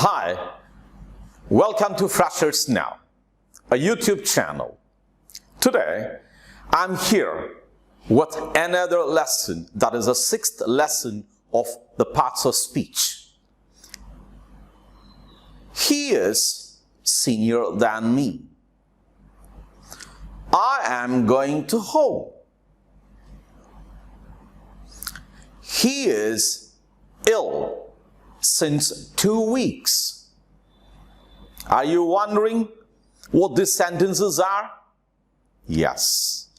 Hi, welcome to Freshers Now, a YouTube channel. Today, I'm here with another lesson, that is the 6th lesson of the parts of speech. He is senior than me. I am going to home. He is ill since 2 weeks. Are you wondering what these sentences are? Yes.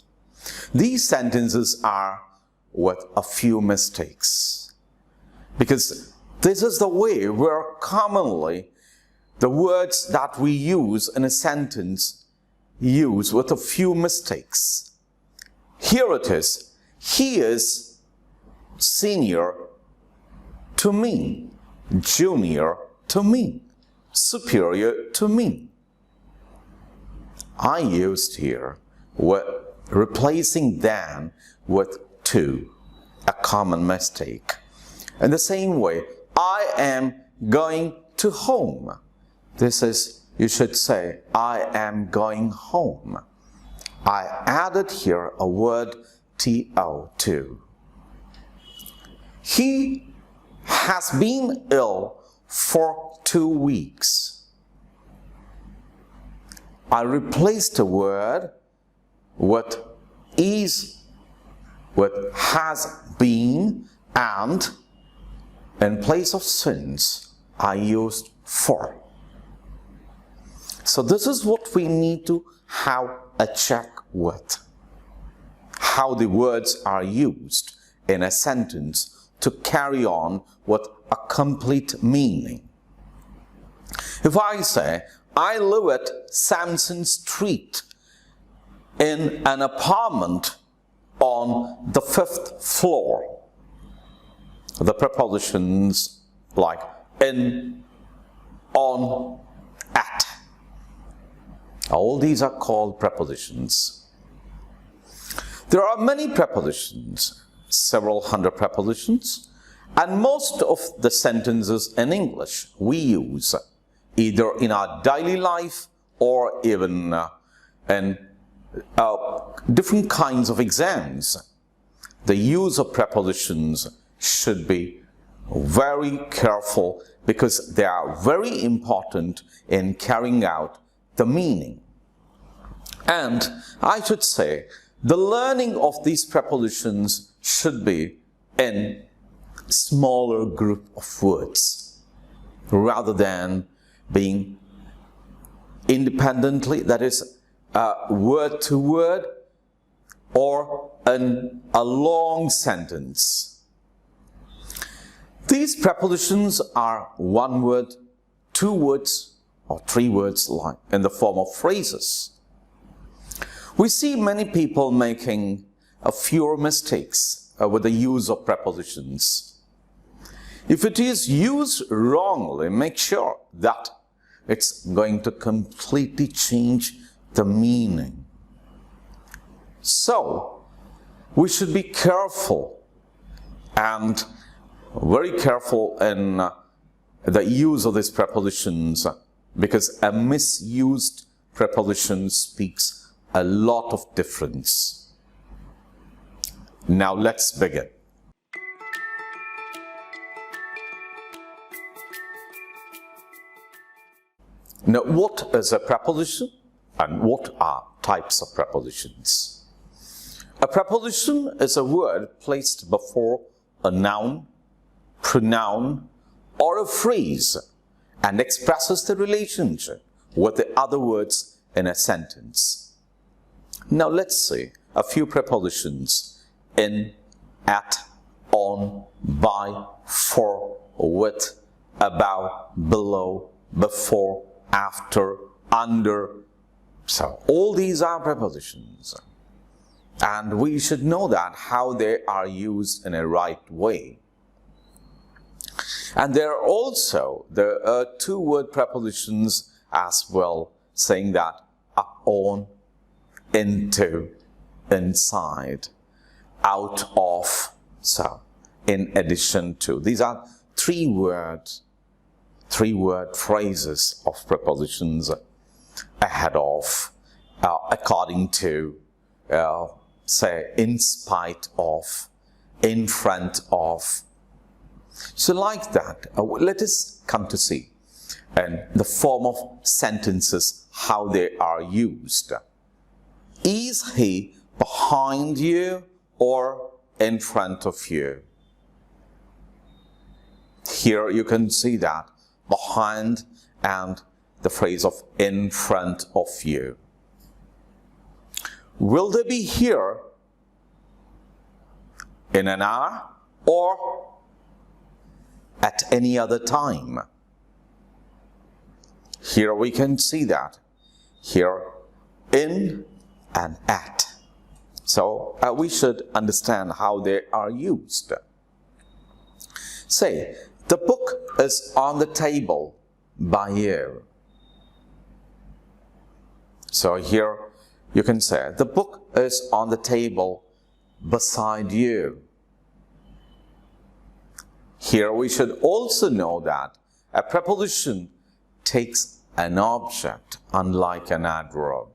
These sentences are with a few mistakes. Because this is the way where commonly the words that we use in a sentence use with a few mistakes. Here it is. He is senior to me, junior to me, superior to me. I used here with replacing than with to, a common mistake. In the same way, I am going to home. This is, you should say, I am going home. I added here a word to, to. He has been ill for 2 weeks. I replaced the word with is, with has been, and in place of since, I used for. So this is what we need to have a check with. How the words are used in a sentence to carry on with a complete meaning. If I say, I live at Sampson Street in an apartment on the 5th floor, the prepositions like in, on, at, all these are called prepositions. There are many prepositions, several hundred prepositions, and most of the sentences in English we use either in our daily life or even in different kinds of exams. The use of prepositions should be very careful because they are very important in carrying out the meaning. And I should say, the learning of these prepositions should be in smaller group of words rather than being independently, that is word to word or in a long sentence. These prepositions are 1 word, 2 words or 3 words like in the form of phrases. We see many people making a few mistakes with the use of prepositions. If it is used wrongly, make sure that it's going to completely change the meaning. So, we should be careful and very careful in the use of these prepositions, because a misused preposition speaks a lot of difference. Now let's begin. Now, what is a preposition and what are types of prepositions? A preposition is a word placed before a noun, pronoun, or a phrase and expresses the relationship with the other words in a sentence. Now let's see a few prepositions in, at, on, by, for, with, about, below, before, after, under. So all these are prepositions, and we should know that how they are used in a right way. And there are 2 word prepositions as well, saying that up, on, into, inside, out of, so in addition to. These are 3 words three-word phrases of prepositions: ahead of, according to, say, in spite of, in front of. So like that, let us come to see in the form of sentences how they are used. Is he behind you or in front of you? Here you can see that behind and the phrase of in front of you. Will they be here in an hour or at any other time? Here we can see that. Here, in and at. So we should understand how they are used. Say, the book is on the table by you. So here you can say, the book is on the table beside you. Here we should also know that a preposition takes an object, unlike an adverb.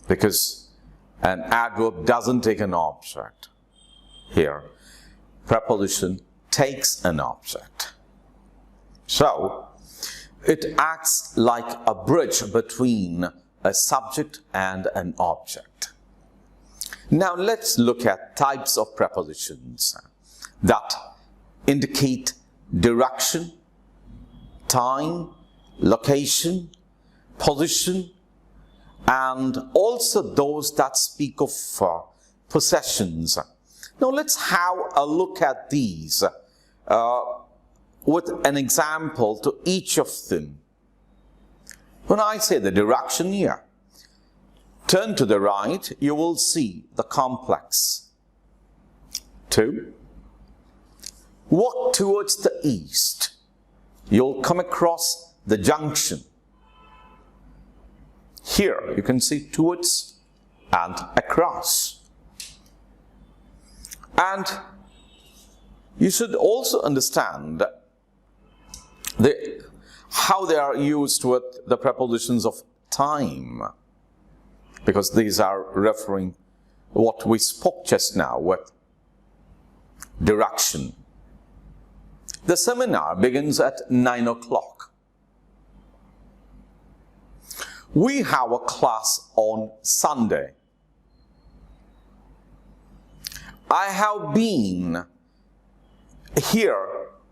Because an adverb doesn't take an object. Here, preposition takes an object. So, it acts like a bridge between a subject and an object. Now let's look at types of prepositions that indicate direction, time, location, position, and also those that speak of possessions. Now let's have a look at these with an example to each of them. When I say the direction here, turn to the right, you will see the complex. 2. Walk towards the east. You'll come across the junction. Here you can see towards and across. And you should also understand how they are used with the prepositions of time, because these are referring what we spoke just now with direction. The seminar begins at 9 o'clock. We have a class on Sunday. I have been here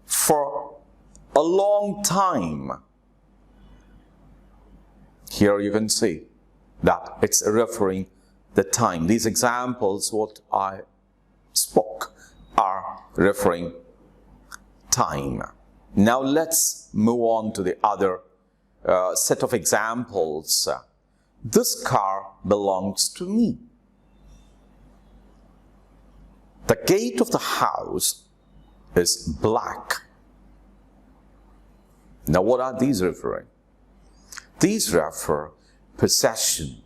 for a long time. Here you can see that it's referring the time. These examples, what I spoke, are referring time. Now let's move on to the other set of examples. This car belongs to me. The gate of the house is black. Now what are these referring? These refer possession.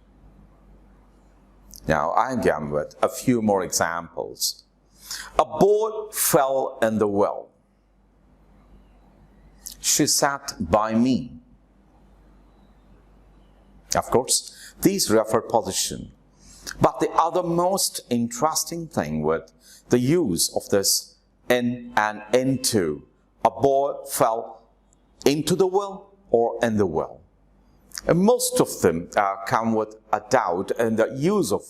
Now I am with a few more examples. A boy fell in the well. She sat by me. Of course, these refer position. But the other most interesting thing with the use of this in and into, a boy fell into the well or in the well. And most of them come with a doubt in the use of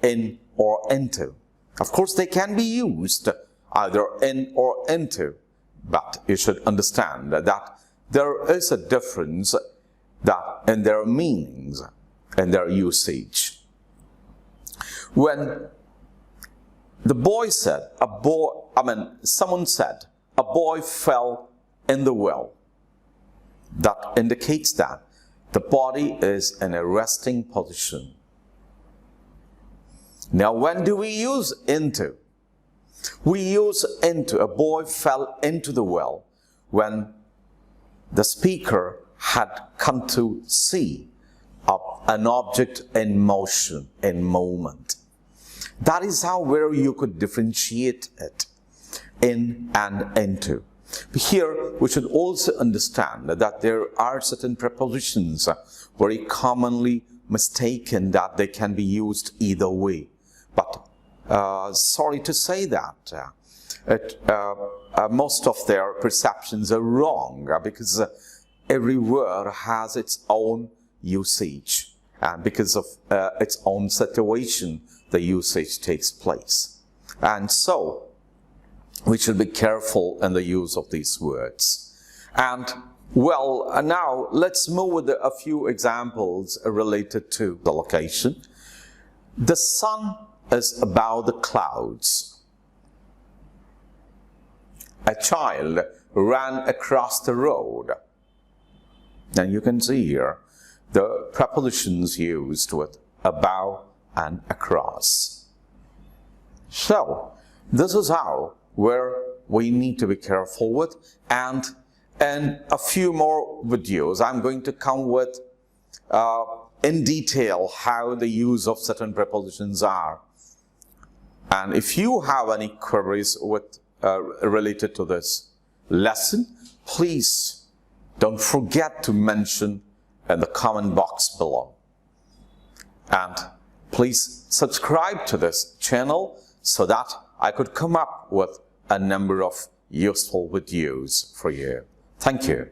in or into. Of course, they can be used either in or into, but you should understand that there is a difference that in their meanings and their usage. When the boy said, someone said, a boy fell in the well, that indicates that the body is in a resting position. Now, when do we use into? We use into, a boy fell into the well, when the speaker had come to see an object in motion, in movement. That is how where you could differentiate it, in and into. Here, we should also understand that there are certain prepositions very commonly mistaken that they can be used either way. But sorry to say that most of their perceptions are wrong because every word has its own usage, and because of its own situation, the usage takes place. And so, we should be careful in the use of these words. And well, now let's move with a few examples related to the location. The sun is above the clouds. A child ran across the road. And you can see here the prepositions used with above and across. So, this is how where we need to be careful with, and in a few more videos I'm going to come with in detail how the use of certain prepositions are. And if you have any queries with related to this lesson, please don't forget to mention in the comment box below. And please subscribe to this channel so that I could come up with a number of useful videos for you. Thank you.